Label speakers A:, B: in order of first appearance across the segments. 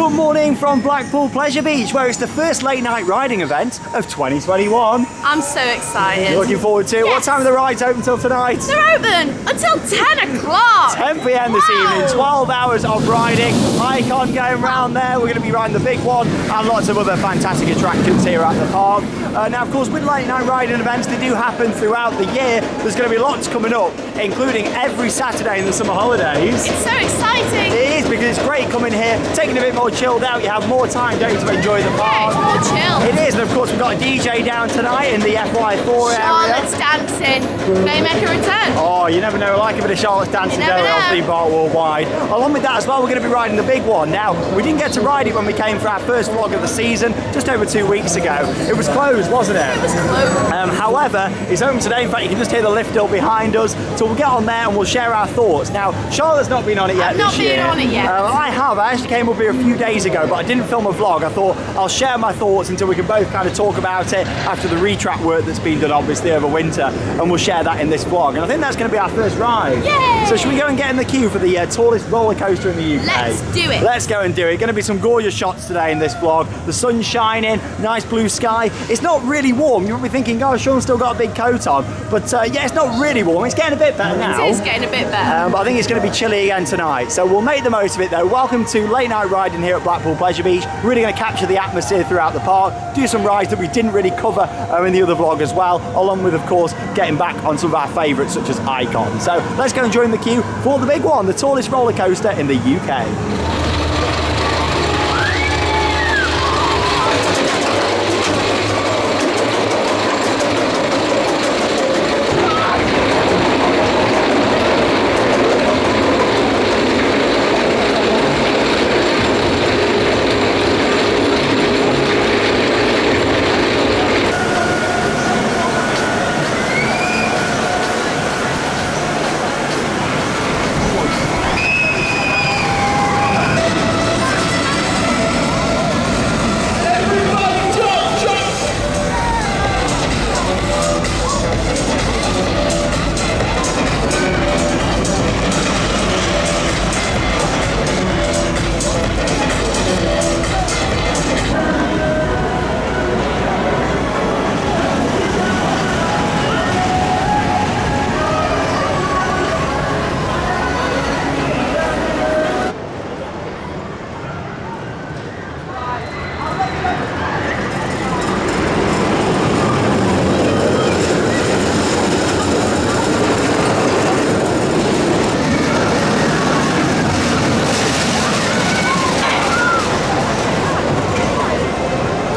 A: Good morning from Blackpool Pleasure Beach, where it's the first late night riding event of 2021.
B: I'm so excited.
A: You're looking forward to it? Yes. What time are the rides open till tonight?
B: They're open until 10 o'clock.
A: 10 p.m. this evening, 12 hours of riding. Icon going round there. We're going to be riding the big one and lots of other fantastic attractions here at the park. Now, of course, with late night riding events, they do happen throughout the year. There's going to be lots coming up, including every Saturday in the summer holidays.
B: It's so exciting.
A: It is, because it's great coming here, taking a bit more chilled out. You have more time, don't you, to enjoy the park.
B: Yeah, it's more chill.
A: It is, and of course we've got a DJ down tonight in the FY4 area.
B: Charlotte's dancing may make a return.
A: Oh, you never know, like a bit of Charlotte's dancing going on theme park worldwide. Along with that as well, we're going to be riding the big one. Now, we didn't get to ride it when we came for our first vlog of the season, just over 2 weeks ago. It was closed, wasn't it?
B: It was closed.
A: However, it's open today. In fact, you can just hear the lift hill behind us. So we'll get on there and we'll share our thoughts. Now, Charlotte's not been on it yet this year.
B: I've not been on it yet.
A: I have. I actually came up here a few days ago, but I didn't film a vlog. I thought I'll share my thoughts until we can both kind of talk about it after the retrack work that's been done, obviously, over winter. And we'll share that in this vlog. And I think that's going to be our first ride.
B: Yay!
A: So should we go and get in the queue for the tallest roller coaster in the UK?
B: Let's do it.
A: Let's go and do it. Going to be some gorgeous shots today in this vlog. The sun's shining, nice blue sky. It's not really warm. You might be thinking, oh, Sean's still got a big coat on. But yeah, it's not really warm. It's getting a bit better now.
B: It is getting a bit better.
A: But I think it's going to be chilly again tonight. So we'll make the most of it though. Welcome to late night riding here at Blackpool Pleasure Beach. We're really going to capture the atmosphere throughout the park, do some rides that we didn't really cover in the other vlog as well, along with, of course, getting back on some of our favourites such as Icon. So let's go and join the queue for the big one, the tallest roller coaster in the UK.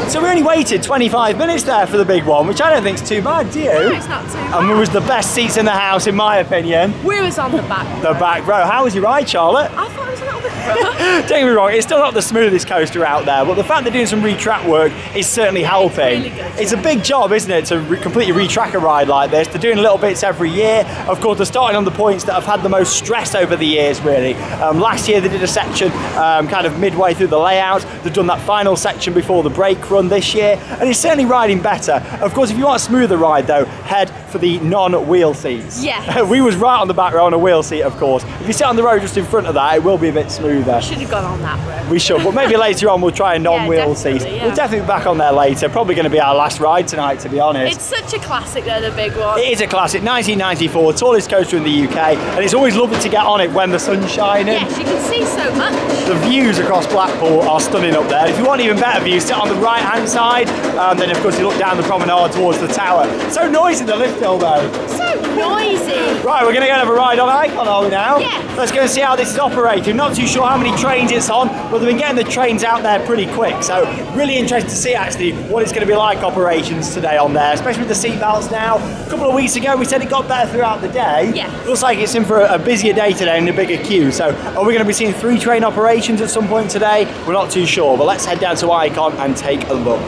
A: So we only waited 25 minutes there for the big one, which I don't think is too bad, do you?
B: No, it's not too bad.
A: And it was the best seats in the house, in my opinion.
B: We was on the back row.
A: The back row. How was your ride, Charlotte?
B: I thought it was a little bit rough.
A: Don't get me wrong, it's still not the smoothest coaster out there, but the fact they're doing some retrack work is certainly helping.
B: It's really good.
A: It's a big job, isn't it, to completely retrack a ride like this. They're doing little bits every year. Of course, they're starting on the points that have had the most stress over the years, really. Last year they did a section kind of midway through the layout. They've done that final section before the brake run this year, and it's certainly riding better. Of course, if you want a smoother ride, though, head for the non-wheel seats.
B: Yes.
A: We was right on the back row on a wheel seat, of course. If you sit on the row just in front of that, it will be a bit smoother.
B: Should have gone on that row.
A: We should, but maybe later on we'll try a non-wheel seat.
B: Yeah.
A: We'll definitely be back on there later. Probably going to be our last ride tonight, to be honest.
B: It's such a classic though, the big one.
A: It is a classic, 1994, tallest coaster in the UK, and it's always lovely to get on it when the sun's shining.
B: Yes, you can see so much.
A: The views across Blackpool are stunning up there. If you want even better views, sit on the right-hand side, and then of course you look down the promenade towards the tower. So noisy, the lift hill though.
B: So noisy.
A: Right, we're going to go and have a ride on Icon, are we now?
B: Yes.
A: Let's go and see how this is operating. Not too sure how many trains it's on, but they've been getting the trains out there pretty quick. So really interested to see actually what it's going to be like operations today on there, especially with the seat belts now. A couple of weeks ago we said it got better throughout the day.
B: Yeah.
A: Looks like it's in for a busier day today and a bigger queue. So are we going to be seeing 3 train operations at some point today? We're not too sure, but let's head down to Icon and take a look.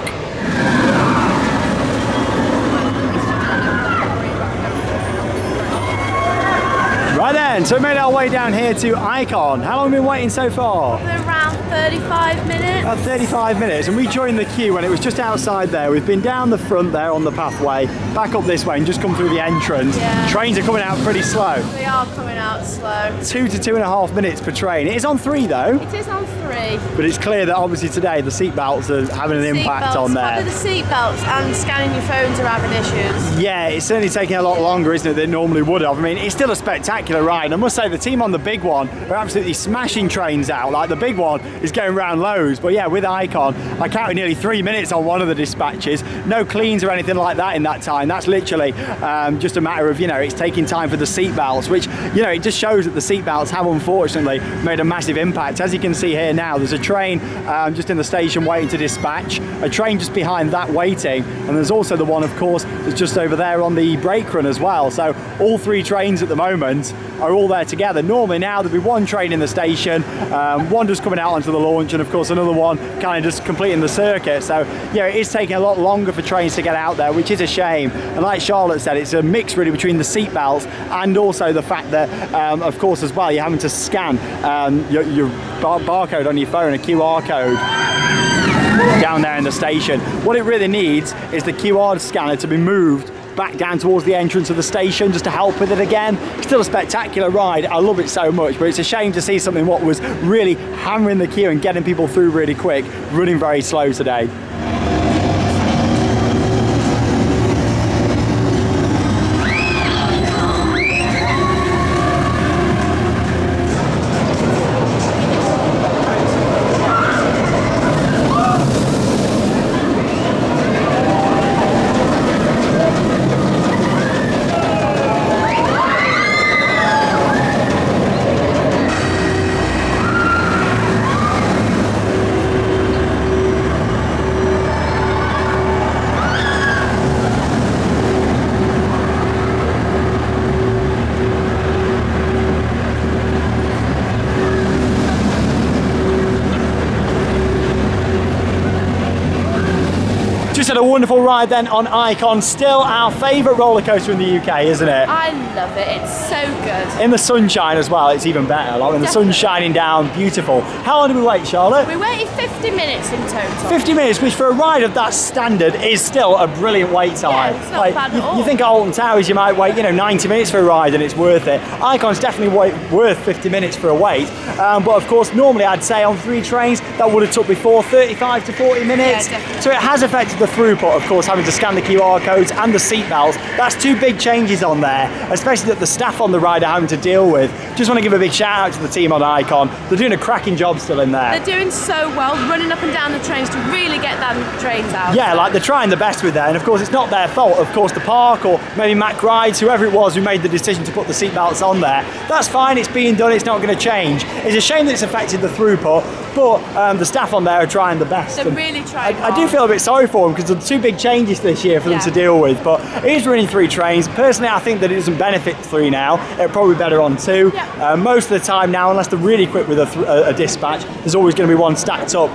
A: Right then, so we made our way down here to Icon. How long have we been waiting so far?
B: Around 35 minutes.
A: About 35 minutes, and we joined the queue when it was just outside there. We've been down the front there on the pathway, back up this way and just come through the entrance.
B: Yeah.
A: Trains are coming out pretty slow.
B: They are coming going out slow.
A: 2 to 2.5 minutes per train. It is on 3 though.
B: It is on 3.
A: But it's clear that obviously today the seat belts are having an impact on there.
B: Probably the seat belts and scanning your phones are having issues.
A: Yeah, it's certainly taking a lot longer, isn't it, than it normally would have. I mean, it's still a spectacular ride. I must say the team on the big one are absolutely smashing trains out. Like the big one is going round lows. But yeah, with Icon, I counted nearly 3 minutes on one of the dispatches. No cleans or anything like that in that time. That's literally just a matter of, you know, it's taking time for the seat belts, which, you know, it just shows that the seat belts have unfortunately made a massive impact. As you can see here now, there's a train just in the station waiting to dispatch, a train just behind that waiting, and there's also the one, of course, that's just over there on the brake run as well. So all 3 trains at the moment are all there together. Normally now there'd be 1 train in the station, one just coming out onto the launch, and of course another one kind of just completing the circuit. So yeah, it is taking a lot longer for trains to get out there, which is a shame. And like Charlotte said, it's a mix really between the seat belts and also the fact that of course as well you're having to scan your barcode on your phone, a QR code down there in the station. What it really needs is the QR scanner to be moved back down towards the entrance of the station just to help with it again. Still a spectacular ride. I love it so much, but it's a shame to see something what was really hammering the queue and getting people through really quick, running very slow today. Just had a wonderful ride then on Icon. Still our favourite roller coaster in the UK, isn't it?
B: I love it. It's so good.
A: In the sunshine as well, it's even better. Like when the sun's shining down, beautiful. How long did we wait, Charlotte?
B: We waited 50 minutes in total.
A: 50 minutes, which for a ride of that standard is still a brilliant wait time.
B: Yeah, it's not bad at all.
A: You think at Alton Towers you might wait, you know, 90 minutes for a ride and it's worth it. Icon's definitely worth 50 minutes for a wait. But of course, normally I'd say on 3 trains that would have took before 35 to 40 minutes.
B: Yeah, definitely.
A: So it has affected the throughput, of course, having to scan the QR codes and the seat belts. That's 2 big changes on there, especially that the staff on the ride are having to deal with. Just want to give a big shout out to the team on Icon. They're doing a cracking job still in there.
B: They're doing so well, running up and down the trains to really get them trains out.
A: Yeah, like they're trying the best with that, and of course it's not their fault. Of course the park or maybe Mac Rides, whoever it was who made the decision to put the seat belts on there, that's fine, it's being done, it's not going to change. It's a shame that it's affected the throughput, but the staff on there are trying the best.
B: They're really trying
A: I do feel a bit sorry for them because there's 2 big changes this year for them to deal with, but it is running 3 trains. Personally, I think that it doesn't benefit 3 now. It'll probably be better on 2.
B: Yeah.
A: Most of the time now, unless they're really quick with a dispatch, there's always going to be one stacked up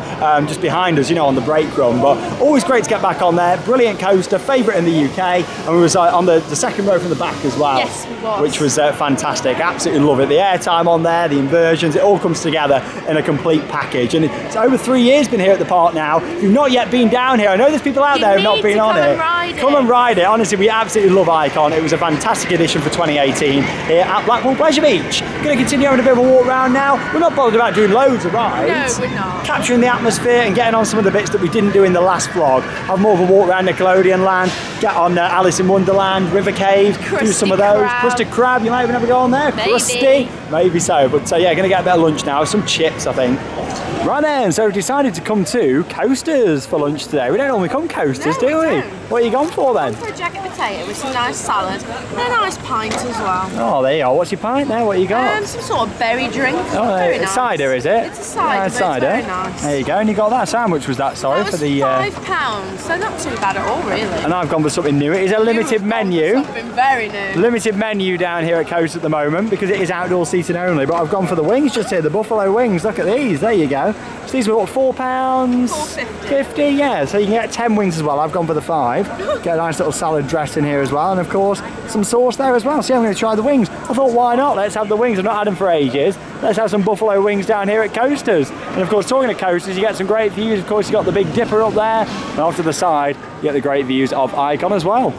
A: just behind us, you know, on the brake run. But always great to get back on there. Brilliant coaster, favourite in the UK, and we was on the second row from the back as well.
B: Yes, we was.
A: Which was fantastic. Absolutely love it. The airtime on there, the inversions, it all comes together in a complete package. And it's over 3 years been here at the park now. If you've not yet been down here, I know there's people out there who've not been on it. Come and ride it. Honestly, we absolutely love Icon. It was a fantastic edition for 2018 here at Blackpool Pleasure Beach. Going to continue having a bit of a walk around now. We're not bothered about doing loads of rides.
B: No, we're not.
A: Capturing the atmosphere and getting on some of the bits that we didn't do in the last vlog. Have more of a walk around Nickelodeon Land, get on Alice in Wonderland, River Cave, do some of those. Crusty Crab, you might even have a go on there.
B: Maybe.
A: Crusty, maybe so. But yeah, going to get a bit of lunch now, some chips I think. Right then, so we've decided to come to Coasters for lunch today. We don't normally come Coasters, do we? What are you gone for then?
B: For a jacket potato with some nice salad and a nice pint as well.
A: Oh, there you are. What's your pint there? What you got?
B: Some sort of berry drink.
A: Oh,
B: very
A: it's
B: nice.
A: Cider, is it?
B: It's a cider,
A: yeah,
B: but
A: cider.
B: It's very nice.
A: There you go. And you got that. So how much was that? Sorry,
B: that was
A: for the
B: £5, so not too bad at all, really.
A: And I've gone for something new. It is a limited menu.
B: Something very new.
A: Limited menu down here at Coast at the moment because it is outdoor seating only. But I've gone for the wings just here, the buffalo wings. Look at these. There you go. So these were what, £4? £4.50. Yeah. So you can get 10 wings as well. I've gone for the 5. Get a nice little salad dressing here as well, and of course some sauce there as well. So yeah, I'm going to try the wings. I thought, why not? Let's have the wings. I've not had them for ages. Let's have some buffalo wings down here at Coasters. And of course, talking of Coasters, you get some great views. Of course, you got the Big Dipper up there, and off to the side, you get the great views of Icon as well.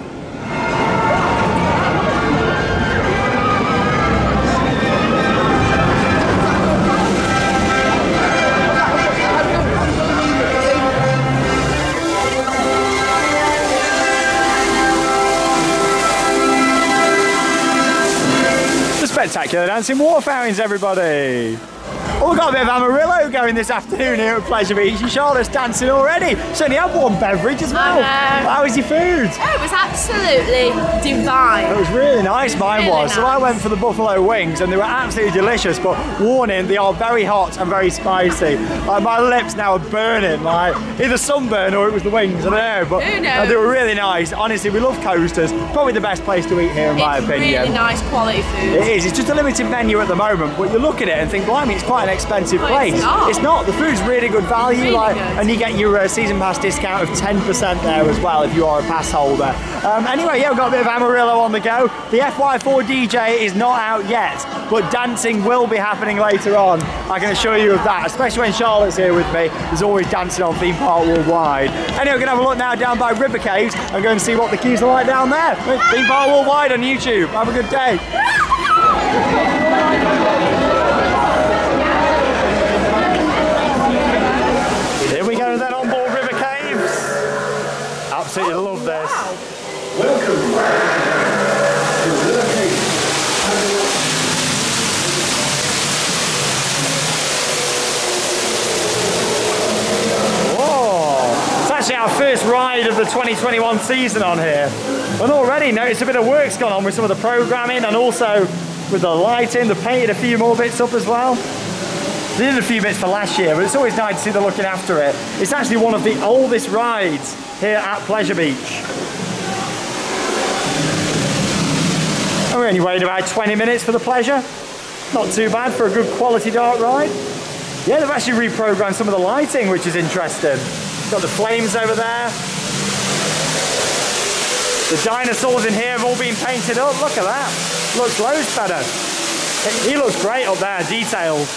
A: Killer dancing water fountains, everybody. Oh, we've got a bit of Amarillo going this afternoon here at Pleasure Beach, and Charlotte's dancing already. She's only had one beverage as well. How was your food?
B: Oh, it was absolutely divine.
A: It was really nice, mine
B: really
A: was.
B: nice.
A: So I went for the buffalo wings, and they were absolutely delicious, but warning, they are very hot and very spicy. Like, my lips now are burning, like either sunburn or it was the wings, I don't know. But
B: who knows?
A: they were really nice. Honestly, we love coasters. Probably the best place to eat here, in my opinion.
B: It's really nice quality food.
A: It is. It's just a limited menu at the moment, but you look at it and think, blimey, it's quite an expensive
B: But
A: place.
B: it's not.
A: The food's really good value,
B: Really
A: like,
B: good.
A: and you get your season pass discount of 10% there as well if you are a pass holder. Anyway, yeah, we've got a bit of Amarillo on the go. The FY4 DJ is not out yet, but dancing will be happening later on. I can assure you of that, especially when Charlotte's here with me. There's always dancing on Theme Park Worldwide. Anyway, we're going to have a look now down by River Caves and go and see what the queues are like down there. Theme Park Worldwide on YouTube. Have a good day. Here we go then on board River Caves. Absolutely love this.
C: Welcome to River Caves.
A: Whoa! It's actually our first ride of the 2021 season on here. And already notice a bit of work's gone on with some of the programming and also with the lighting. They've painted a few more bits up as well. They did a few bits for last year, but it's always nice to see they're looking after it. It's actually one of the oldest rides here at Pleasure Beach. And we're only waiting about 20 minutes for the pleasure. Not too bad for a good quality dark ride. Yeah, they've actually reprogrammed some of the lighting, which is interesting. Got the flames over there. The dinosaurs in here have all been painted up. Look at that. Looks loads better. He looks great up there, detailed.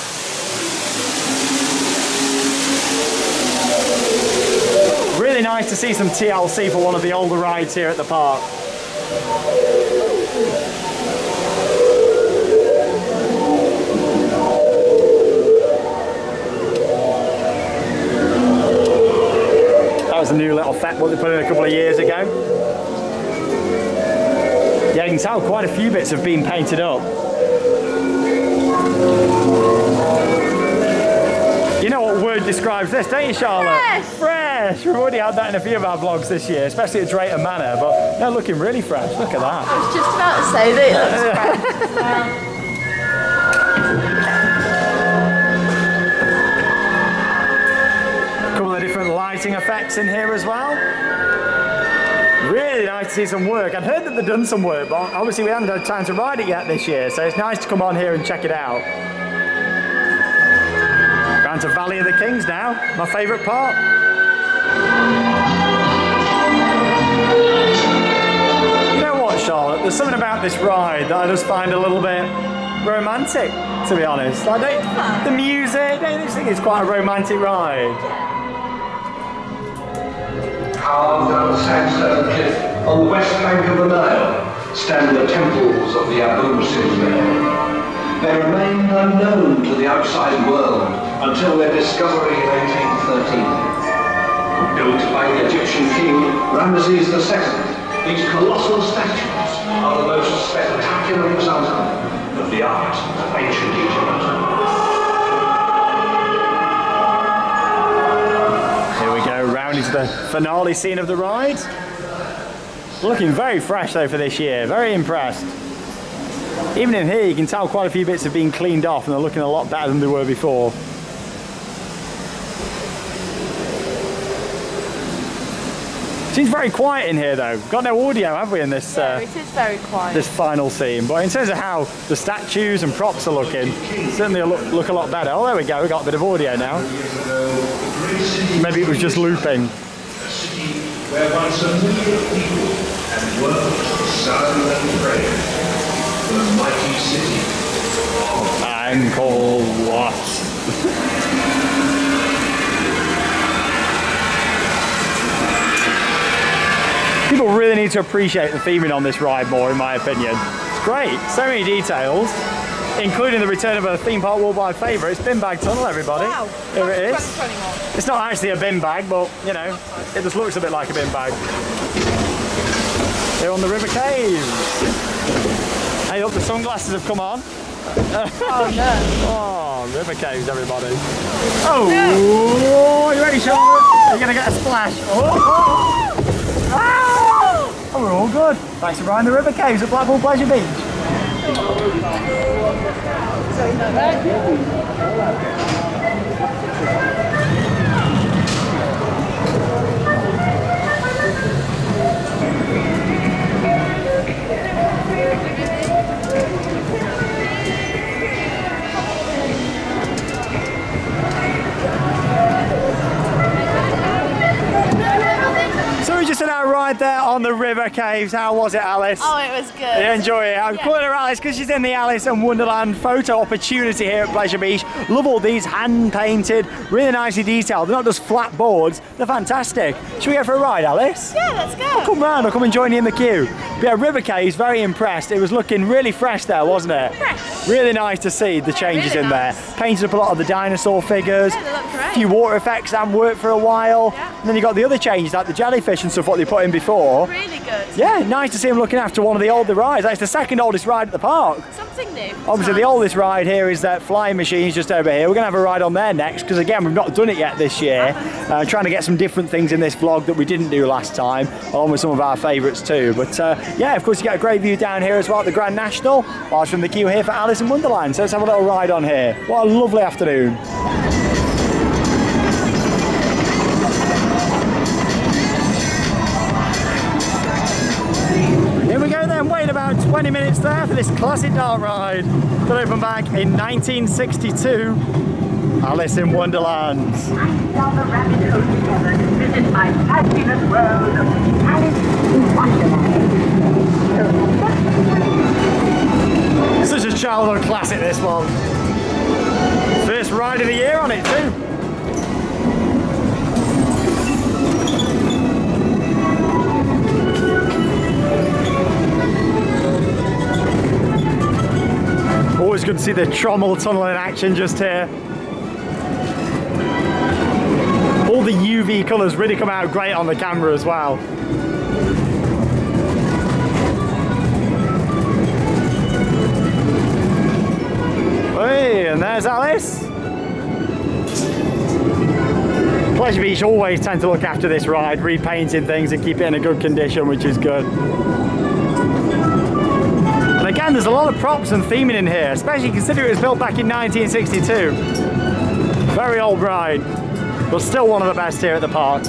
A: Really nice to see some TLC for one of the older rides here at the park. That was a new little effect what they put in a couple of years ago. Yeah, you can tell quite a few bits have been painted up. You know what word describes this, don't you, Charlotte?
B: Fresh!
A: Fresh! We've already had that in a few of our vlogs this year, especially at Drayton Manor, but they're looking really fresh. Look at that.
B: I was just about to say that it looks fresh.
A: A couple of different lighting effects in here as well. Really nice to see some work. I'd heard that they'd done some work, but obviously we haven't had time to ride it yet this year, so it's nice to come on here and check it out. Going to Valley of the Kings now, my favourite part. You know what, Charlotte? There's something about this ride that I just find a little bit romantic, to be honest. I don't, the music, I just think it's quite a romantic ride.
C: Carved out of sandstone cliff on the west bank of the Nile stand the temples of the Abu Simbel. They remained unknown to the outside world until their discovery in 1813. Built by the Egyptian king Ramses II, these colossal statues are the most spectacular example of the art of ancient Egypt.
A: Here we go, round into the finale scene of the ride. Looking very fresh though for this year, very impressed. Even in here you can tell quite a few bits have been cleaned off and they're looking a lot better than they were before. Seems very quiet in here though. Got no audio, have we, in this
B: Yeah, it is very quiet.
A: this final scene. But in terms of how the statues and props are looking, certainly look a lot better. Oh, there we go, we got a bit of audio now. Maybe it was just looping.
C: A city where once a million people had worked, sung and prayed. The mighty city of
A: Angkor Wat. People really need to appreciate the theming on this ride more, in my opinion. It's great, so many details, including the return of a theme park worldwide favourite. It's Bin Bag Tunnel, everybody.
B: Wow.
A: Here it is.
B: 2021.
A: It's not actually a bin bag, but you know, it just looks a bit like a bin bag. Here on the River Caves. Hey, look, the sunglasses have come on.
B: Oh no.
A: Oh, river caves, everybody. Oh, you ready, Charlotte? You're going to get a splash. Oh. Oh, we're all good. Thanks for riding the river caves at Blackpool Pleasure Beach. So we just had our ride there on the river caves. How was it, Alice?
B: Oh, it was good.
A: You enjoy it? I'm calling her Alice because she's in the Alice in Wonderland photo opportunity here at Pleasure Beach. Love all these hand painted, really nicely detailed. They're not just flat boards, they're fantastic. Should we go for a ride, Alice?
B: Yeah, let's go.
A: I'll come round, I'll come and join you in the queue. But yeah, river caves, very impressed. It was looking really fresh there, wasn't it?
B: Fresh.
A: Really nice to see the changes
B: really
A: in
B: nice.
A: there. Painted up a lot of the dinosaur figures.
B: Yeah, they look great.
A: A few water effects that haven't worked for a while.
B: Yeah.
A: And then you got the other changes like the jellyfish and stuff what they put in before.
B: Really good.
A: Yeah, nice to see him looking after one of the older rides. That's the second oldest ride at the park.
B: Something new.
A: Obviously, the oldest ride here is that flying machines just over here. We're going to have a ride on there next because, again, we've not done it yet this year. Trying to get some different things in this vlog that we didn't do last time, along with some of our favourites too. But yeah, of course, you get a great view down here as well at the Grand National. Whilst from the queue here for Alice in Wonderland. So let's have a little ride on here. What a lovely afternoon. Here we go then, waiting about 20 minutes there for this classic dart ride that opened back in 1962. Alice in Wonderland.
D: Down the rabbit hole together to visit my fabulous world of Alice in Wonderland.
A: Such a childhood classic, this one. First ride of the year on it too. Always good to see the Trommel tunnel in action just here. All the UV colours really come out great on the camera as well. Hey, and there's Alice. Pleasure Beach always tend to look after this ride, repainting things and keep it in a good condition, which is good. And again, there's a lot of props and theming in here, especially considering it was built back in 1962. Very old ride, but still one of the best here at the park.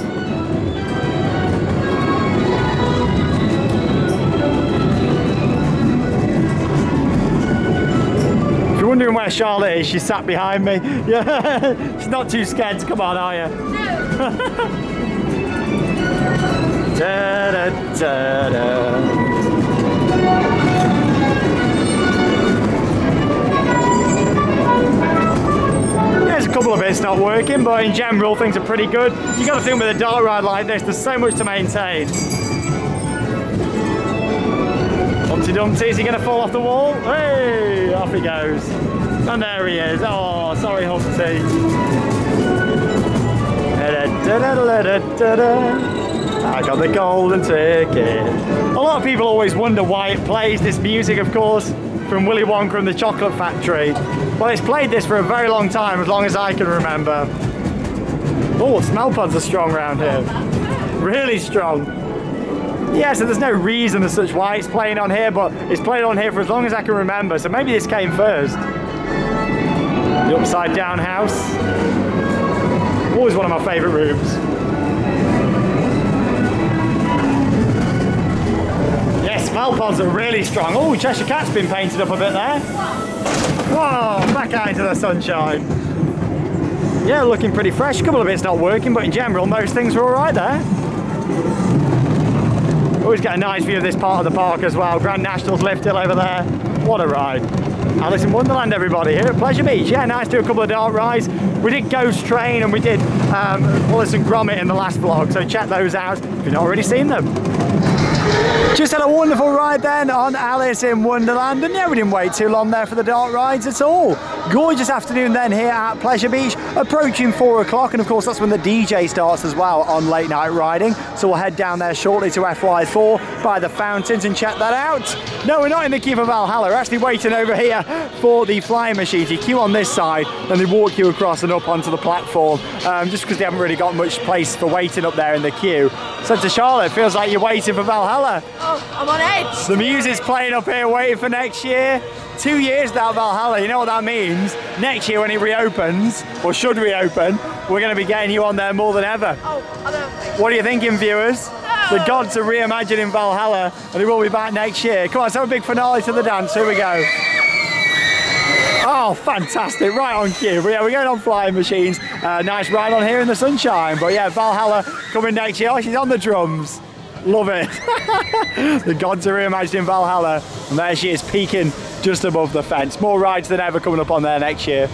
A: If you're wondering where Charlotte is, she's sat behind me. Yeah, she's not too scared to come on, are you?
B: No.
A: Da, da, da, da. There's a couple of bits not working, but in general things are pretty good. You got to think with a dart ride like this, there's so much to maintain. Humpty Dumpty, is he going to fall off the wall? Hey, off he goes. And there he is. Oh, sorry Humpty. I got the golden ticket. A lot of people always wonder why it plays this music, of course, from Willy Wonka and the Chocolate Factory. Well, it's played this for a very long time, as long as I can remember. Oh, smell pods are strong around here. Really strong. Yeah, so there's no reason as such why it's playing on here, but it's played on here for as long as I can remember, so maybe this came first. The upside down house. Always one of my favourite rooms. Yeah, smell pods are really strong. Oh, Cheshire Cat's been painted up a bit there. Whoa, back out into the sunshine. Yeah, looking pretty fresh. A couple of bits not working, but in general, most things are all right there. Always get a nice view of this part of the park as well. Grand National's lift hill over there. What a ride. Alice in Wonderland, everybody, here at Pleasure Beach. Yeah, nice to do a couple of dart rides. We did Ghost Train and we did Wallace and Gromit in the last vlog, so check those out if you've not already seen them. Just had a wonderful ride then on Alice in Wonderland, and yeah, we didn't wait too long there for the dark rides at all. Gorgeous afternoon then here at Pleasure Beach, approaching 4 o'clock, and of course that's when the DJ starts as well on late night riding, so we'll head down there shortly to FY4 by the fountains and check that out. No, we're not in the queue for Valhalla, we're actually waiting over here for the flying machines. You queue on this side, and they walk you across and up onto the platform, just because they haven't really got much place for waiting up there in the queue. So to Charlotte, feels like you're waiting for Valhalla.
B: Oh, I'm on edge.
A: The music's playing up here, waiting for next year. 2 years without Valhalla, you know what that means? Next year when it reopens, or should reopen, we're going to be getting you on there more than ever.
B: Oh, I don't think.
A: What are you thinking, viewers?
B: No.
A: The gods are reimagining Valhalla, and they will be back next year. Come on, let's have a big finale to the dance. Here we go. Oh, fantastic, right on cue. But yeah, we're going on flying machines. Nice ride on here in the sunshine. But yeah, Valhalla coming next year. Oh, she's on the drums. Love it. The gods are reimagining Valhalla, and there she is peeking just above the fence. More rides than ever coming up on there next year.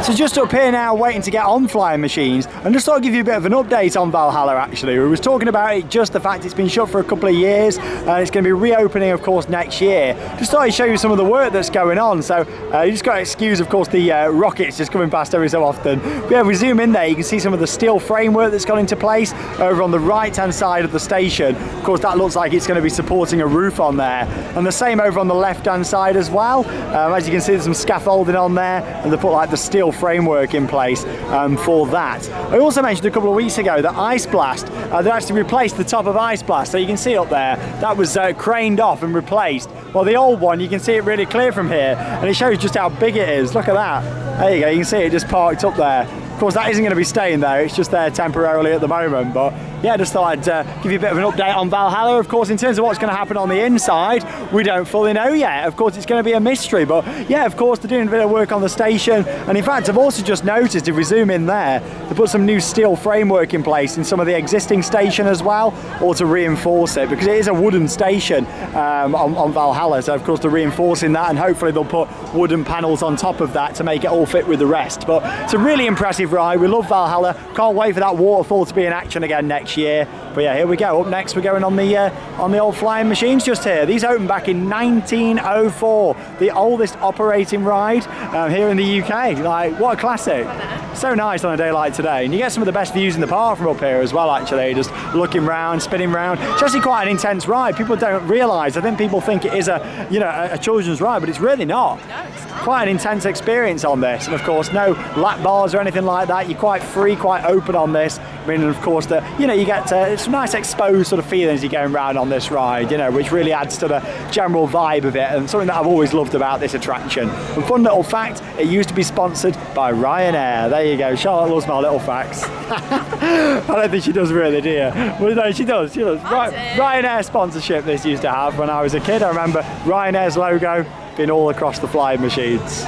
A: So just up here now, waiting to get on flying machines, and just thought I'd give you a bit of an update on Valhalla actually. We was talking about it, just the fact it's been shut for a couple of years, and it's going to be reopening of course next year. Just thought I'd show you some of the work that's going on. So you just got to excuse of course the rockets just coming past every so often. But yeah, if we zoom in there, you can see some of the steel framework that's gone into place over on the right hand side of the station. Of course that looks like it's going to be supporting a roof on there, and the same over on the left hand side as well. As you can see, there's some scaffolding on there, and they put like the steel framework in place for that. I also mentioned a couple of weeks ago that Ice Blast, they actually replaced the top of Ice Blast, so you can see up there that was craned off and replaced. Well, the old one, you can see it really clear from here, and it shows just how big it is. Look at that. There you go, you can see it just parked up there. Of course that isn't going to be staying there, it's just there temporarily at the moment. But yeah, just thought I'd give you a bit of an update on Valhalla. Of course, in terms of what's going to happen on the inside, we don't fully know yet. Of course, it's going to be a mystery, but yeah, of course, they're doing a bit of work on the station. And in fact, I've also just noticed, if we zoom in there, they put some new steel framework in place in some of the existing station as well, or to reinforce it, because it is a wooden station on Valhalla. So of course, they're reinforcing that, and hopefully they'll put wooden panels on top of that to make it all fit with the rest. But it's a really impressive ride. We love Valhalla. Can't wait for that waterfall to be in action again next year. But yeah, here we go. Up next, we're going on the old flying machines just here. These opened back in 1904, the oldest operating ride here in the UK. Like, what a classic. So nice on a day like today, and you get some of the best views in the park from up here as well actually, just looking round, spinning round. It's actually quite an intense ride. People don't realise, I think people think it is a children's ride, but it's really not.
B: No, it's not.
A: Quite an intense experience on this, and of course no lap bars or anything like that. You're quite free, quite open on this. Meaning of course that, you know, you get some nice exposed sort of feelings you're going around on this ride, you know, which really adds to the general vibe of it, and something that I've always loved about this attraction. And fun little fact, it used to be sponsored by Ryanair. There you go, Charlotte loves my little facts. I don't think she does really, do you? Well, no, she does. Ryanair sponsorship this used to have when I was a kid. I remember Ryanair's logo being all across the flying machines.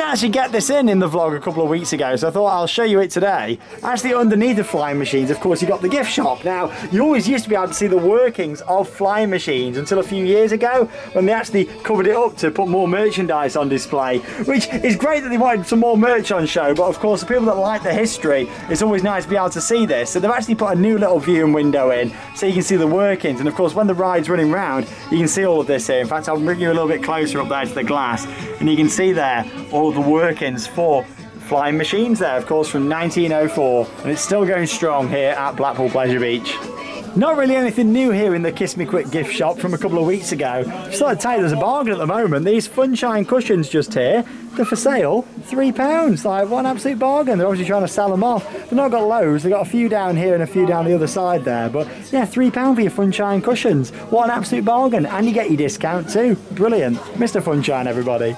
A: Actually get this in the vlog a couple of weeks ago, so I thought I'll show you it today. Actually, underneath the flying machines, of course, you got the gift shop. Now, you always used to be able to see the workings of flying machines until a few years ago, when they actually covered it up to put more merchandise on display, which is great that they wanted some more merch on show. But of course, the people that like the history, it's always nice to be able to see this. So they've actually put a new little viewing window in, so you can see the workings. And of course, when the ride's running round, you can see all of this here. In fact, I'll bring you a little bit closer up there to the glass, and you can see there all of the workings for flying machines there, of course, from 1904, and it's still going strong here at Blackpool Pleasure Beach. Not really anything new here in the Kiss Me Quick gift shop from a couple of weeks ago. Just thought I'd tell you there's a bargain at the moment. These Funshine cushions just here, they're for sale, £3. Like, what an absolute bargain. They're obviously trying to sell them off. They've not got loads, they've got a few down here and a few down the other side there. But yeah, £3 for your Funshine cushions. What an absolute bargain. And you get your discount too. Brilliant. Mr. Funshine, everybody.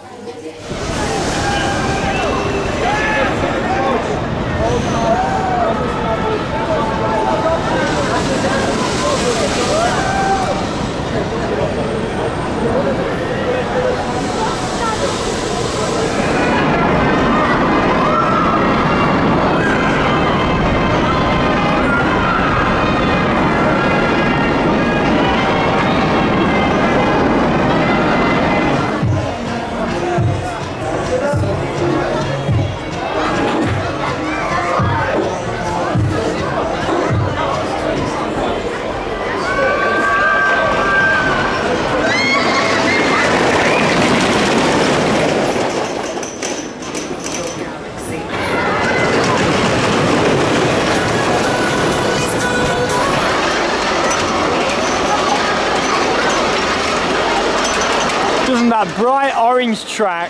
A: that bright orange track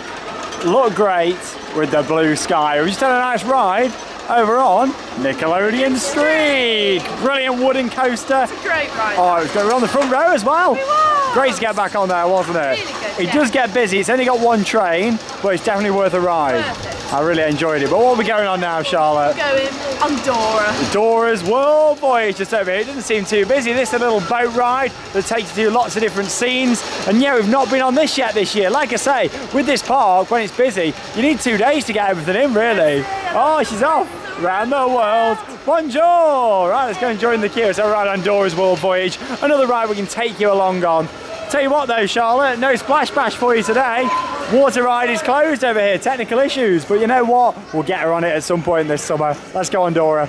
A: looked great with the blue sky. We just had a nice ride over on Nickelodeon Streak. Brilliant wooden coaster.
B: It's a great ride.
A: Oh, it was going on the front row as well.
B: It was.
A: Great to get back on there, wasn't it?
B: Really good,
A: It does get busy. It's only got one train, but it's definitely worth a ride.
B: Perfect.
A: I really enjoyed it. But what are we going on now, Charlotte?
B: Going on Dora.
A: Dora's World Voyage just over here. It doesn't seem too busy. This is a little boat ride that takes you to lots of different scenes. And yeah, we've not been on this yet this year. Like I say, with this park, when it's busy, you need 2 days to get everything in, really. Oh, she's off. Round the world. Bonjour! Right, let's go and join the queue. So right on Dora's World Voyage. Another ride we can take you along on. Tell you what though, Charlotte, no splash bash for you today. Water ride is closed over here, technical issues. But you know what? We'll get her on it at some point this summer. Let's go on Dora.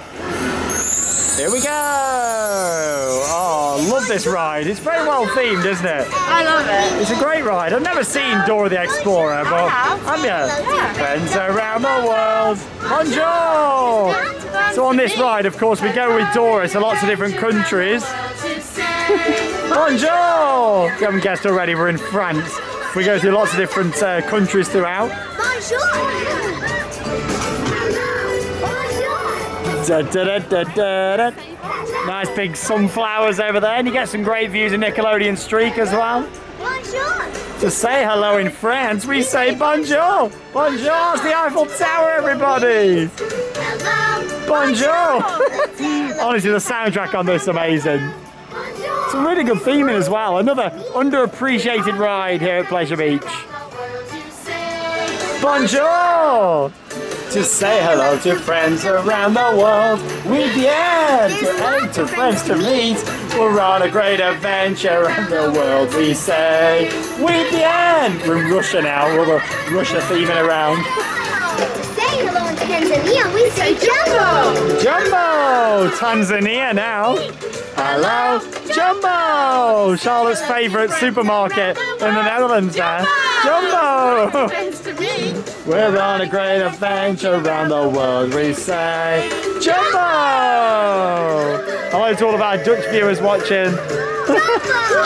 A: Here we go! Oh, love this ride. It's very well themed, isn't it?
B: I love it.
A: It's a great ride. I've never seen Dora the Explorer, but have you?
B: Yeah.
A: Friends around the world. Bonjour! So on this ride, of course, we go with Dora to lots of different countries. Bonjour! If you haven't guessed already, we're in France. We go through lots of different countries throughout. Da, da, da, da, da, da. Nice big sunflowers over there, and you get some great views of Nickelodeon Streak as well. To say hello in France, we say bonjour. Bonjour, it's the Eiffel Tower, everybody. Bonjour. Honestly, the soundtrack on this is amazing. Some really good theming as well. Another underappreciated ride here at Pleasure Beach. Bonjour. To say hello to friends around the world. We bien to friends to meet. We're on a great adventure around the world. We say we bien. We're in Russia now. We're Russia theming around.
E: Say hello in Tanzania. We say Jumbo.
A: Jumbo! Tanzania now. Hello, Jumbo! Charlotte's favourite supermarket in the Netherlands there. Jumbo!
B: Friends to me.
A: We're on a great adventure around the world, we say Jumbo! Hello to all of our Dutch viewers watching.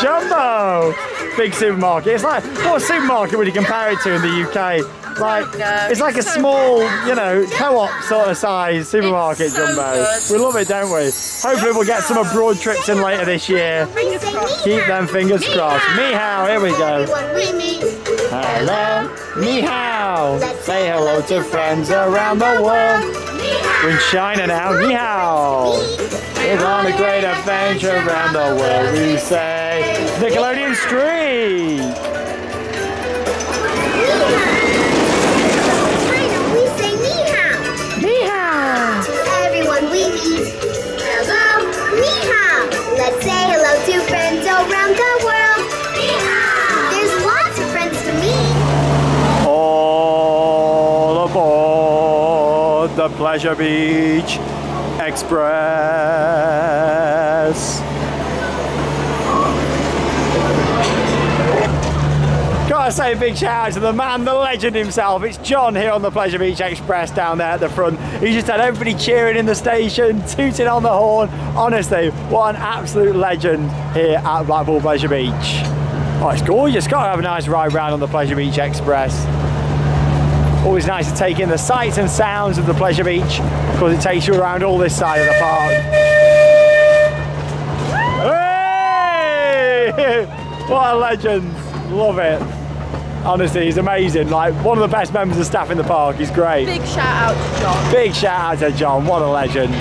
A: Jumbo! Big supermarket. It's like, what supermarket would you compare it to in the UK? Like, it's like a small, you know, co-op sort of size supermarket, Jumbo.
B: Good.
A: We love it, don't we? Hopefully we'll get some abroad trips in later this year.
B: Fingers crossed.
A: Keep them fingers crossed. Ni hao, here we go.
E: We meet.
A: Hello, ni hao. Say hello to friends around the world. We're in China now, ni hao. We're on a great adventure around the world, we say Nickelodeon Streak.
E: We say ni hao.
A: Ni hao.
E: To everyone we meet. Hello, ni hao. Let's say hello to friends around the world. Ni hao. There's lots of friends to meet.
A: All aboard the Pleasure Beach Express. Gotta say a big shout out to the man, the legend himself. It's John here on the Pleasure Beach Express down there at the front. He just had everybody cheering in the station, tooting on the horn. Honestly, what an absolute legend here at Blackpool Pleasure Beach. Oh, it's gorgeous. Gotta have a nice ride round on the Pleasure Beach Express. Always nice to take in the sights and sounds of the Pleasure Beach because it takes you around all this side of the park. Hey! What a legend. Love it. Honestly, he's amazing. Like, one of the best members of staff in the park. He's great.
B: Big shout out to John.
A: Big shout out to John. What a legend.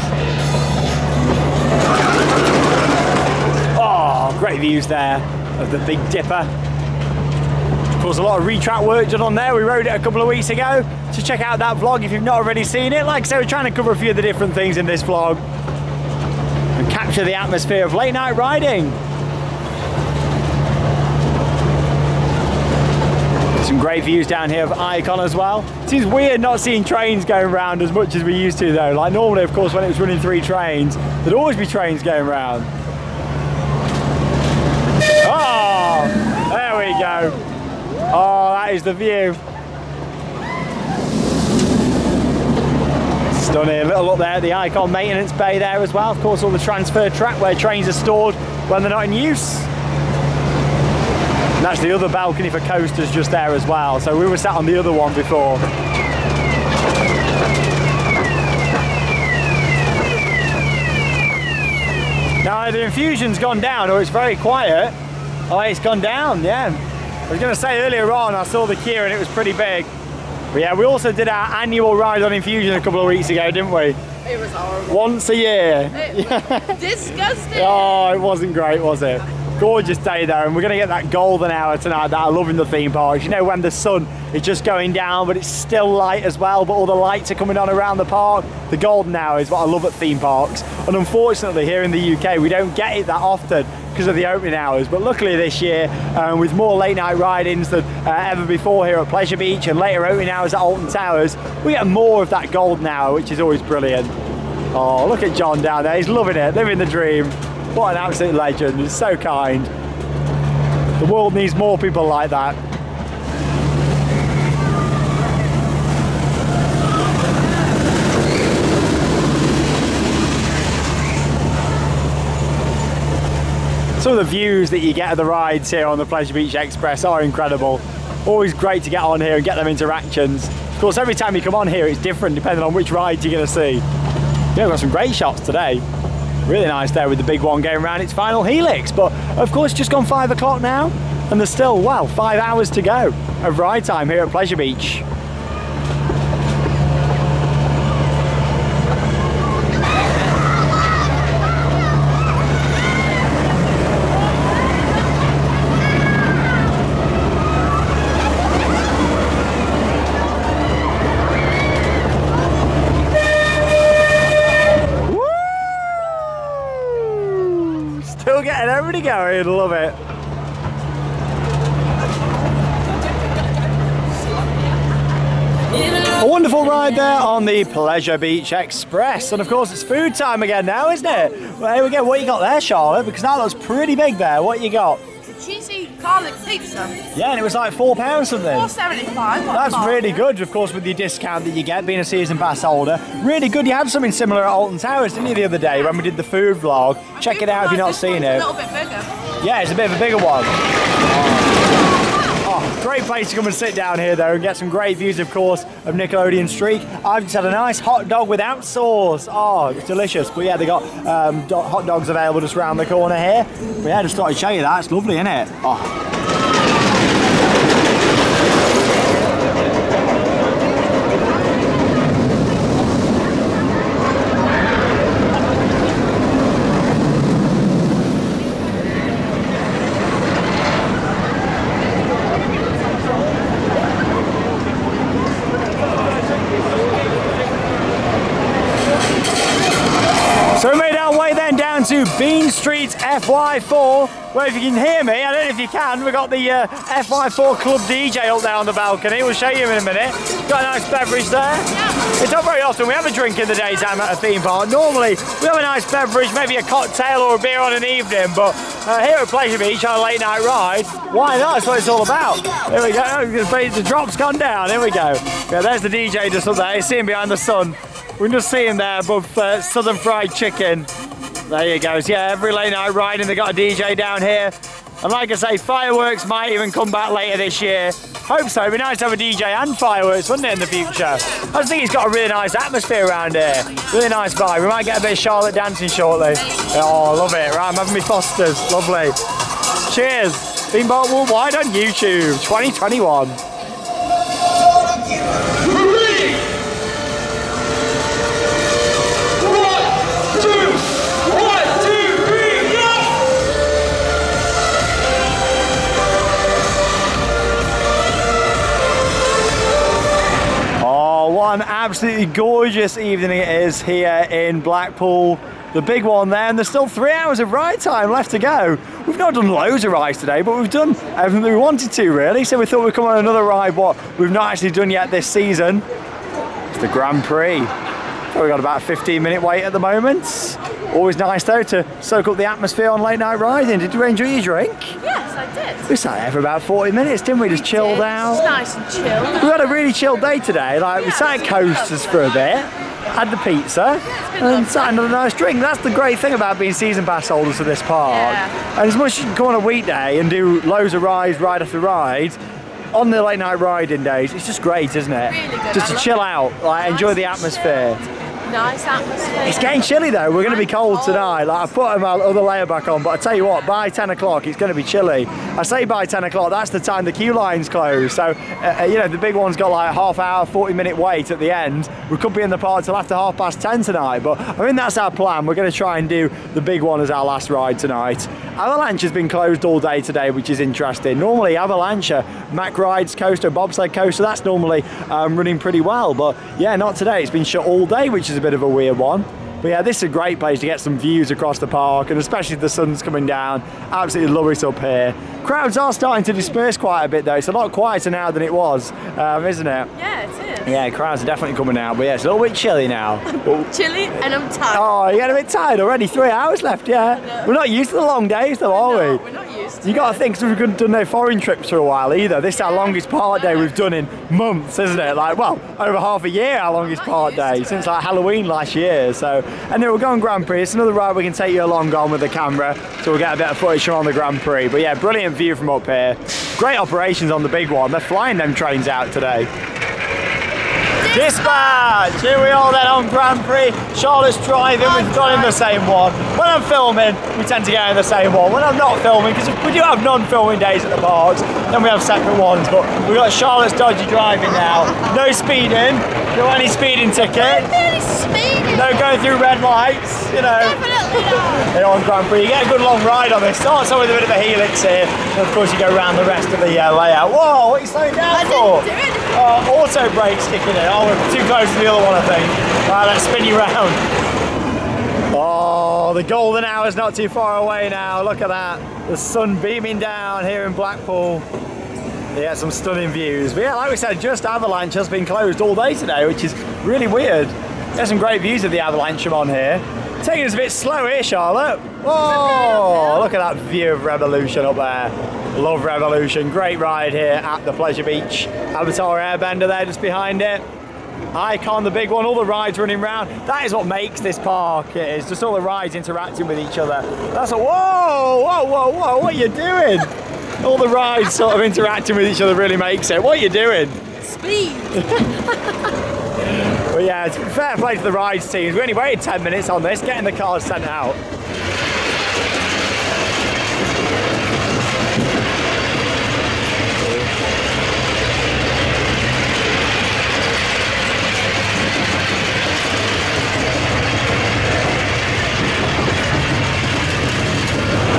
A: Oh, great views there of the Big Dipper. Of course, a lot of retrack work done on there. We rode it a couple of weeks ago. So check out that vlog if you've not already seen it. Like I said, we're trying to cover a few of the different things in this vlog and capture the atmosphere of late night riding. Some great views down here of Icon as well. It seems weird not seeing trains going around as much as we used to though. Like normally, of course, when it was running 3 trains, there'd always be trains going around. Oh, there we go. Oh, that is the view. Stunning. A little look there at the Icon maintenance bay there as well. Of course, all the transfer track where trains are stored when they're not in use. And that's the other balcony for coasters just there as well. So we were sat on the other one before. Now the infusion's gone down, or it's very quiet. Oh, it's gone down, yeah. I was going to say earlier on, I saw the queue and it was pretty big. But yeah, we also did our annual ride on infusion a couple of weeks ago, didn't we?
B: It was horrible.
A: Once a year.
B: It was disgusting.
A: Oh, it wasn't great, was it? Gorgeous day though, and we're going to get that golden hour tonight that I love in the theme parks. You know, when the sun is just going down, but it's still light as well, but all the lights are coming on around the park. The golden hour is what I love at theme parks. And unfortunately, here in the UK, we don't get it that often because of the opening hours. But luckily this year, with more late night ride-ins than ever before here at Pleasure Beach and later opening hours at Alton Towers, we get more of that golden hour, which is always brilliant. Oh, look at John down there. He's loving it, living the dream. What an absolute legend. He's so kind. The world needs more people like that. Some of the views that you get of the rides here on the Pleasure Beach Express are incredible. Always great to get on here and get them interactions. Of course, every time you come on here, it's different depending on which ride you're going to see. Yeah, we've got some great shots today. Really nice there with the big one going around its final helix. But of course, just gone 5 o'clock now, and there's still, well, 5 hours to go of ride time here at Pleasure Beach. Still getting everybody going, love it. A wonderful ride there on the Pleasure Beach Express. And of course it's food time again now, isn't it? Well, here we go. What you got there, Charlotte? Because that looks pretty big there. What you got?
B: Cheesy garlic pizza.
A: Yeah, and it was like £4 something.
B: $4.75.
A: That's really good, of course, with your discount that you get being a season pass holder. Really good. You had something similar at Alton Towers, didn't you, the other day when we did the food vlog? Check it out if you've not seen it.
B: A little bit bigger.
A: Yeah, it's a bit of a bigger one. Oh, great place to come and sit down here though and get some great views, of course, of Nickelodeon Streak. I've just had a nice hot dog without sauce. Oh, it's delicious. But yeah, they got hot dogs available just around the corner here. But yeah, just thought I'd show you that. It's lovely, isn't it? Oh. So we made our way then down to Bean Street FY4, where if you can hear me, I don't know if you can, we've got the FY4 Club DJ up there on the balcony. We'll show you in a minute. Got a nice beverage there. Yeah. It's not very often we have a drink in the daytime at a theme park. Normally we have a nice beverage, maybe a cocktail or a beer on an evening, but here at Pleasure Beach on a late night ride, why not? That's what it's all about. Here we go, the drop's gone down, here we go. Yeah, there's the DJ just up there, you see him behind the sun. We can just see him there above Southern Fried Chicken. There you go. So yeah, every late night riding, they got a DJ down here. And like I say, fireworks might even come back later this year. Hope so. It'd be nice to have a DJ and fireworks, wouldn't it, in the future? I just think it's got a really nice atmosphere around here. Really nice vibe. We might get a bit of Charlotte dancing shortly. Oh, love it. Right, I'm having me Fosters. Lovely. Cheers. Theme Park Worldwide on YouTube 2021. What an absolutely gorgeous evening it is here in Blackpool. The big one there, and there's still 3 hours of ride time left to go. We've not done loads of rides today, but we've done everything that we wanted to, really. So we thought we'd come on another ride, what we've not actually done yet this season. It's the Grand Prix. So we've got about a 15-minute wait at the moment. Always nice, though, to soak up the atmosphere on late night riding. Did you enjoy your drink?
B: Yes, I did.
A: We sat there for about 40 minutes, didn't we? Just chilled out.
B: It's nice and chilled.
A: We had a really chilled day today. Like, we sat at coasters for a bit. had the pizza, and sat under a nice drink. That's the great thing about being season pass holders for this park.
B: Yeah.
A: And as much as you can come on a weekday and do loads of rides, ride after ride, on the late night riding days, it's just great, isn't it?
B: Really good.
A: Just to chill out, like enjoy the atmosphere.
B: Nice atmosphere.
A: It's getting chilly though, we're going to be cold tonight. Like I put my other layer back on, but I tell you what, by 10 o'clock it's going to be chilly. I say by 10 o'clock, that's the time the queue lines close. So, you know, the big one's got like a half hour, 40-minute wait at the end. We could be in the park till after 10:30 tonight, but I think that's our plan. We're going to try and do the big one as our last ride tonight. Avalanche has been closed all day today, which is interesting. Normally Avalanche, Mack Rides coaster, bobsled coaster, that's normally running pretty well, but yeah, not today. It's been shut all day, which is a bit of a weird one. But yeah, this is a great place to get some views across the park, and especially if the sun's coming down. Absolutely love it up here. Crowds are starting to disperse quite a bit though. It's a lot quieter now than it was, isn't it?
B: Yeah, it is.
A: Yeah, crowds are definitely coming out, but yeah, it's a little bit chilly now.
B: Chilly and I'm tired.
A: Oh, you're getting a bit tired already? 3 hours left, yeah. We're not used to the long days though, are we?
B: We're not used to
A: You got to think, because we've done no foreign trips for a while either. This is our longest park day we've done in months, isn't it? Like, well, over half a year our longest park day, since like Halloween last year. So, and then we'll go on Grand Prix. It's another ride we can take you along on with the camera, so we'll get a bit of footage from on the Grand Prix. But yeah, brilliant view from up here. Great operations on the big one. They're flying them trains out today. Dispatch! Here we are then on Grand Prix. Charlotte's driving, we've gone in the same one. When I'm filming, we tend to go in the same one. When I'm not filming, because we do have non-filming days at the parks, then we have separate ones, but we've got Charlotte's dodgy driving now. No speeding, don't want any speeding ticket.
B: Really speeding.
A: No going through red lights, you know.
B: Definitely not.
A: Here on Grand Prix, you get a good long ride on this. Starts off with a bit of a helix here, and of course you go around the rest of the layout. Whoa, what are you slowing down for?
B: I didn't do it.
A: Auto brakes kicking in. Oh, we're too close to the other one, I think. Right, let's spin you round. Oh, the golden hour's not too far away now. Look at that. The sun beaming down here in Blackpool. Yeah, some stunning views. But yeah, like we said, just Avalanche has been closed all day today, which is really weird. There's some great views of the Avalanche from on here. Taking us a bit slow here, Charlotte. Whoa, look at that view of Revolution up there. Love Revolution. Great ride here at the Pleasure Beach. Avatar Airbender there just behind it. Icon, the big one, all the rides running round. That is what makes this park. It is just all the rides interacting with each other. That's a, whoa, whoa, whoa, whoa, what are you doing? All the rides sort of interacting with each other really makes it. What are you doing?
B: Speed.
A: But yeah, it's fair play to the rides teams. We only waited 10 minutes on this, getting the cars sent out.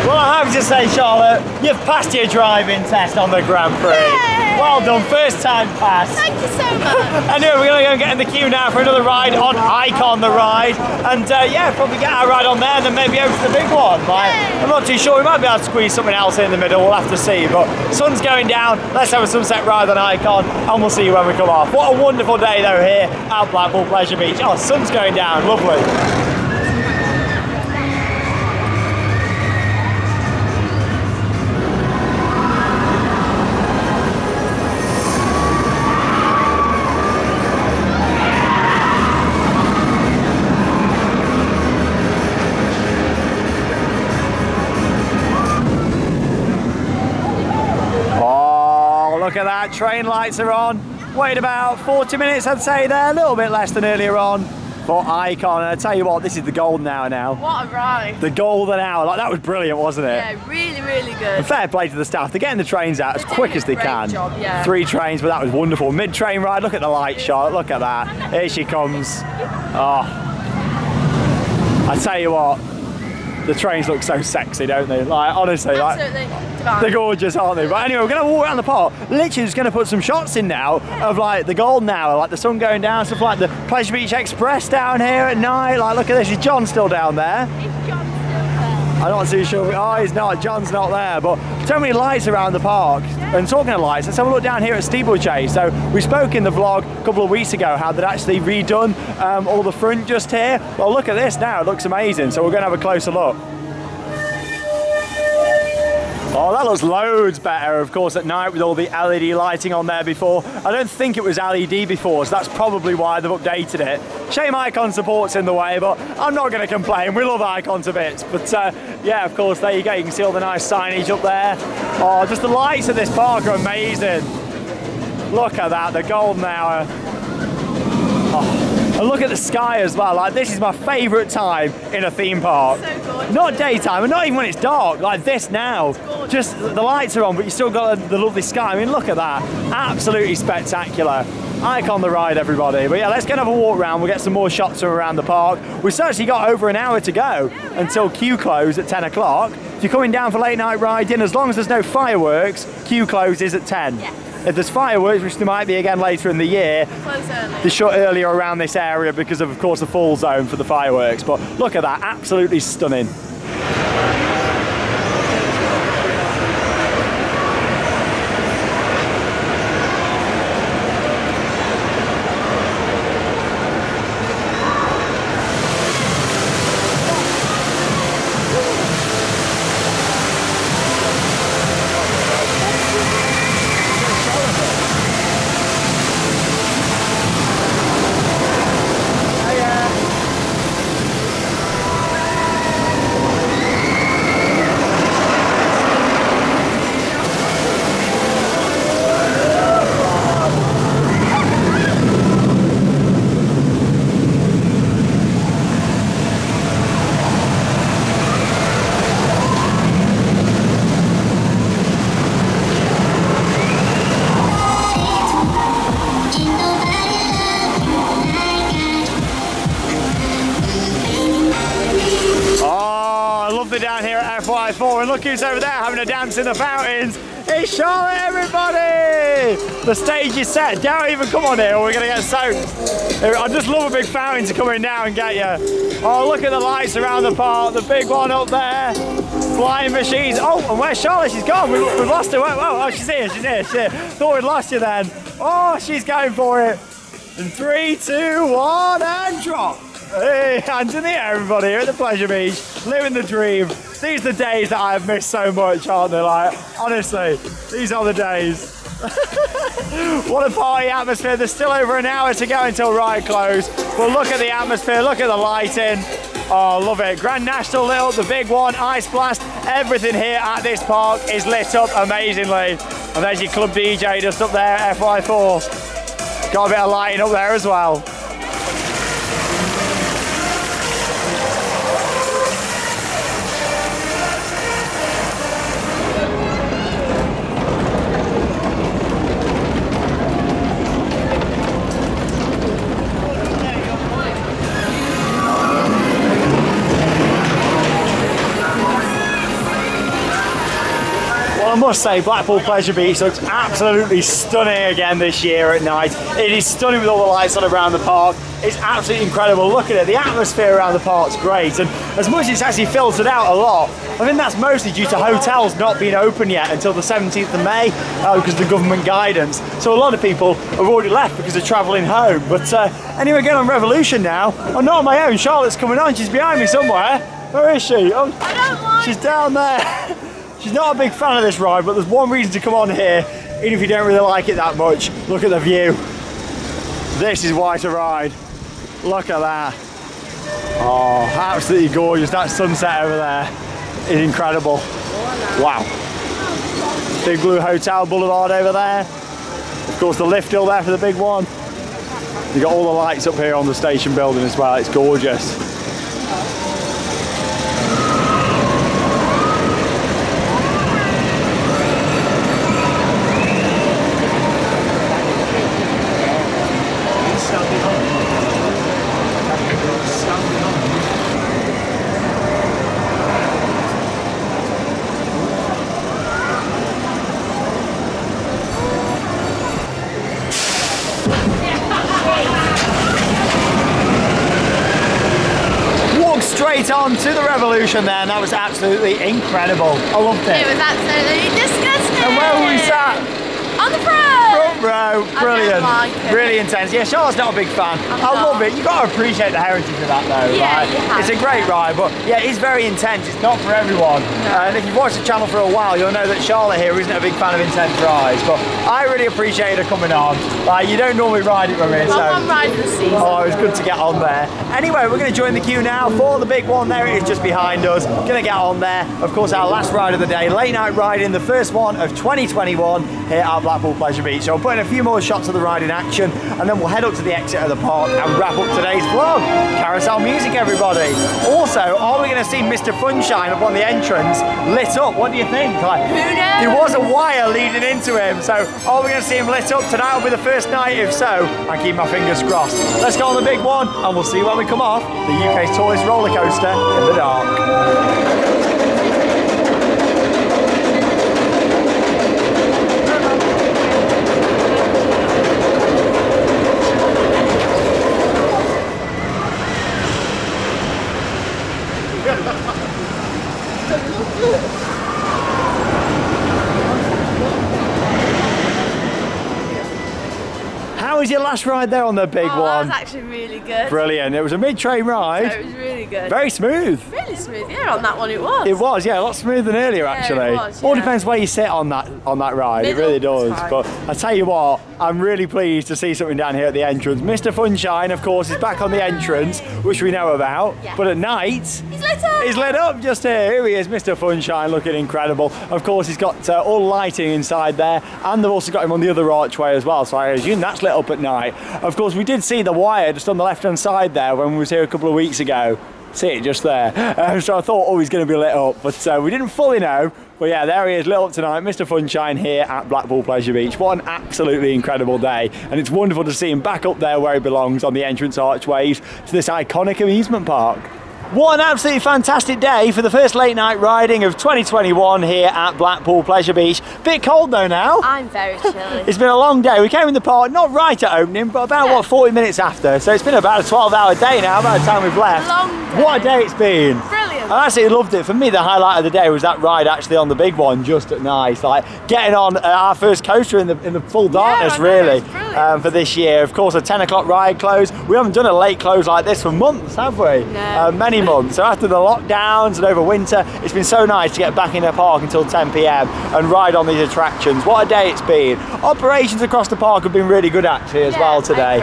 A: Well, I have to say, Charlotte, you've passed your driving test on the Grand Prix.
B: Yay!
A: Well done, first time pass.
B: Thank you so much.
A: Anyway, we're going to go and get in the queue now for another ride on Icon the Ride. And yeah, probably get our ride on there and then maybe over to the big one. Like, I'm not too sure, we might be able to squeeze something else in the middle, we'll have to see. But sun's going down, let's have a sunset ride on Icon and we'll see you when we come off. What a wonderful day though here at Blackpool Pleasure Beach. Oh, sun's going down, lovely. Look at that, train lights are on. Wait about 40 minutes, I'd say there, a little bit less than earlier on for Icon. And I tell you what, this is the golden hour now.
B: What a ride.
A: The golden hour, like that was brilliant, wasn't it?
B: Yeah, really, really good.
A: And fair play to the staff, they're getting the trains out as quick as they can.
B: Job, yeah.
A: 3 trains, but that was wonderful. Mid-train ride, look at the light, Charlotte, look at that. Here she comes. Oh, I tell you what, the trains look so sexy, don't they? Like, honestly,
B: absolutely.
A: Like, they're gorgeous, aren't they? But anyway, we're going to walk around the park. Literally just going to put some shots in now of like the golden hour, like the sun going down, stuff like the Pleasure Beach Express down here at night. Like, look at this, is John still down there?
B: Is John still there?
A: I'm not too sure. Oh, he's not. John's not there. But so many lights around the park. And talking of lights, let's have a look down here at Steeplechase. So we spoke in the vlog a couple of weeks ago how they'd actually redone all the front just here. Well, look at this now. It looks amazing. So we're going to have a closer look. Oh, that looks loads better, of course, at night with all the LED lighting on there before. I don't think it was LED before, so that's probably why they've updated it. Shame Icon support's in the way, but I'm not going to complain. We love Icon to bits. But yeah, of course, there you go. You can see all the nice signage up there. Oh, just the lights of this park are amazing. Look at that, the golden hour. Oh, and look at the sky as well. Like, this is my favourite time in a theme park.
B: So gorgeous.
A: Not daytime, and not even when it's dark, like this now. Just the lights are on, but you still got the lovely sky. I mean, look at that. Absolutely spectacular. Icon the ride, everybody. But yeah, let's go and have a walk around. We'll get some more shots from around the park. We've certainly got over an hour to go until queue close at 10 o'clock. If you're coming down for late night riding, as long as there's no fireworks, queue closes at 10.
B: Yeah.
A: If there's fireworks, which there might be again later in the year,
B: Close early.
A: they shut earlier around this area because of course, the fall zone for the fireworks. But look at that, absolutely stunning. Down here at FY4, and look who's over there having a dance in the fountains. It's Charlotte, everybody! The stage is set. Don't even come on here or we're going to get soaked. I just love a big fountain to come in now and get you. Oh, look at the lights around the park. The big one up there. Flying machines. Oh, and where's Charlotte? She's gone. We've lost her. Oh, she's here. She's here. Thought we'd lost you then. Oh, she's going for it. In 3, 2, 1, and drop. Hey, hands in the air, everybody, here at the Pleasure Beach, living the dream. These are the days that I have missed so much, aren't they? Like, honestly, these are the days. What a party atmosphere. There's still over an hour to go until ride close. But look at the atmosphere, look at the lighting. Oh, love it. Grand National lit up, the big one, Ice Blast. Everything here at this park is lit up amazingly. And there's your club DJ just up there at FY4. Got a bit of lighting up there as well. I must say, Blackpool Pleasure Beach looks absolutely stunning again this year at night. It is stunning with all the lights on around the park. It's absolutely incredible. Look at it, the atmosphere around the park's great. And as much as it's actually filtered out a lot, I think that's mostly due to hotels not being open yet until the 17th of May because of the government guidance. So a lot of people have already left because they're travelling home. But anyway, again on Revolution now. I'm not on my own, Charlotte's coming on. She's behind me somewhere. Where is she? Oh,
B: I don't mind.
A: She's down there. She's not a big fan of this ride, but there's one reason to come on here, even if you don't really like it that much. Look at the view. This is why to ride. Look at that. Oh, absolutely gorgeous. That sunset over there is incredible. Wow. Big Blue Hotel Boulevard over there. Of course, the lift hill there for the big one. You've got all the lights up here on the station building as well. It's gorgeous. Straight on to the Revolution there, and that was absolutely incredible. I loved it.
B: It was absolutely disgusting.
A: And where were we sat?
B: On the front.
A: front row. Brilliant.
B: I don't like it.
A: Really intense. Yeah, Charlotte's not a big fan. I love it. You've got to appreciate the heritage of that though.
B: Yeah,
A: right?
B: you have.
A: It's a great ride, but yeah, it's very intense. It's not for everyone. And if you've watched the channel for a while, you'll know that Charlotte here isn't a big fan of intense rides, but I really appreciate her coming on. You don't normally ride it with me, so.
B: I'm riding the season.
A: Oh, it's good to get on there. Anyway, we're going to join the queue now for the big one. There it is just behind us. Going to get on there. Of course, our last ride of the day, late night riding, the first one of 2021 here at Blackpool Pleasure Beach. So we'll put in a few more shots of the ride in action, and then we'll head up to the exit of the park and wrap up today's vlog. Carousel music, everybody. Also, are we going to see Mr. Funshine up on the entrance lit up? What do you think? Like,
B: Who knows?
A: there was a wire leading into him, so are we going to see him lit up? Tonight will be the first night. If so, I keep my fingers crossed. Let's go on the big one, and we'll see when we come off the UK's tallest roller coaster in the dark. How was your last ride there on the big one?
B: That was actually really good.
A: Brilliant. It was a mid-train ride.
B: So it was really good.
A: Very smooth.
B: Really smooth. Yeah, on that one it was.
A: It was, yeah, a lot smoother than earlier actually.
B: It was,
A: All
B: yeah.
A: depends where you sit on that ride.
B: Middle,
A: it really does.
B: it's fine.
A: But I tell you what, I'm really pleased to see something down here at the entrance. Mr. Funshine, of course, is back on the entrance, which we know about.
B: Yeah.
A: But at night,
B: He's lit up.
A: he's lit up just here. Here he is, Mr. Funshine, looking incredible. Of course, he's got all lighting inside there, and they've also got him on the other archway as well. So I assume that's lit up at night. Of course, we did see the wire just on the left-hand side there when we was here a couple of weeks ago. See it just there. So I thought, oh, he's going to be lit up, but we didn't fully know. But yeah, there he is, lit up tonight, Mr. Funshine here at Blackpool Pleasure Beach. What an absolutely incredible day. And it's wonderful to see him back up there where he belongs on the entrance archways to this iconic amusement park. What an absolutely fantastic day for the first late night riding of 2021 here at Blackpool Pleasure Beach. Bit cold though now.
B: I'm very chilly.
A: It's been a long day. We came in the park, not right at opening, but about, what, 40 minutes after. So it's been about a 12-hour day now by the time we've left.
B: Long day.
A: What a day it's been.
B: Brilliant.
A: I absolutely loved it. For me, the highlight of the day was that ride actually on the big one just at night. Like getting on our first coaster in the full darkness,
B: I know,
A: really,
B: it's brilliant.
A: for this year. Of course, a 10 o'clock ride close. We haven't done a late close like this for months, have we?
B: No.
A: Many months. So after the lockdowns and over winter, it's been so nice to get back in the park until 10 p.m. and ride on these attractions. What a day it's been. Operations across the park have been really good actually as well today.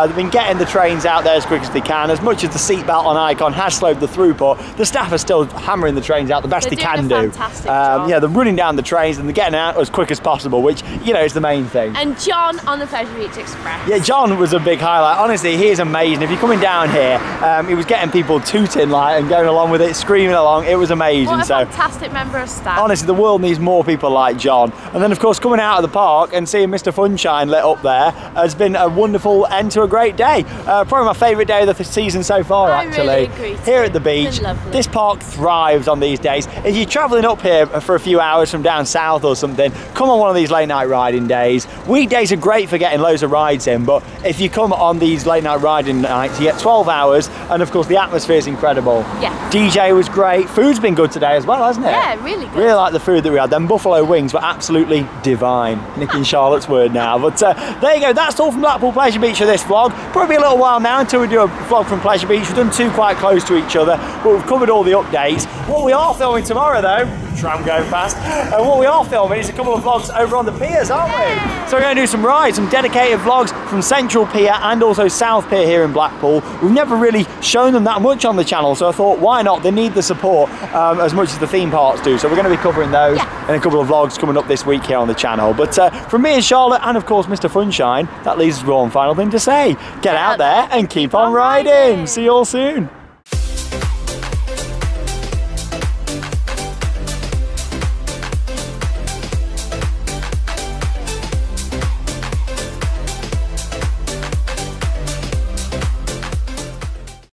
A: They've been getting the trains out there as quick as they can. As much as the seatbelt on Icon has slowed the throughput, the staff are still hammering the trains out the best they can do.
B: They're doing a fantastic job.
A: Yeah, they're running down the trains and they're getting out as quick as possible, which, you know, is the main thing.
B: And John on the Pleasure Beach Express.
A: Yeah, John was a big highlight. Honestly, he is amazing. If you're coming down here, he was getting people tooting like and going along with it, screaming along. It was amazing.
B: What a fantastic member of staff.
A: Honestly, the world needs more people like John. And then, of course, coming out of the park and seeing Mr. Funshine lit up there has been a wonderful end to a great day. Probably my favourite day of the season so far, actually.
B: Really agree
A: here at the beach.
B: It's been lovely.
A: This park thrives on these days. If you're travelling up here for a few hours from down south or something, come on one of these late night riding days. Weekdays are great for getting loads of rides in, but if you come on these late night riding nights, you get 12 hours, and of course the atmosphere is incredible.
B: Yeah.
A: DJ was great. Food's been good today as well, hasn't it?
B: Yeah, really good.
A: Really like the food that we had. Them buffalo wings were absolutely divine. Nicking Charlotte's word now. But there you go. That's all from Blackpool Pleasure Beach for this vlog. Probably a little while now until we do a vlog from Pleasure Beach. We've done two quite close to each other, but we've covered all the updates. What we are filming tomorrow though, tram going past, and what we are filming is a couple of vlogs over on the piers, aren't we? So we're going to do some rides, some dedicated vlogs from Central Pier and also South Pier here in Blackpool. We've never really shown them that much on the channel, so I thought, why not? They need the support as much as the theme parks do. So we're going to be covering those in a couple of vlogs coming up this week here on the channel. But from me and Charlotte, and of course Mr. Funshine, that leaves us with one final thing to say. Get out there and keep on riding. See you all soon.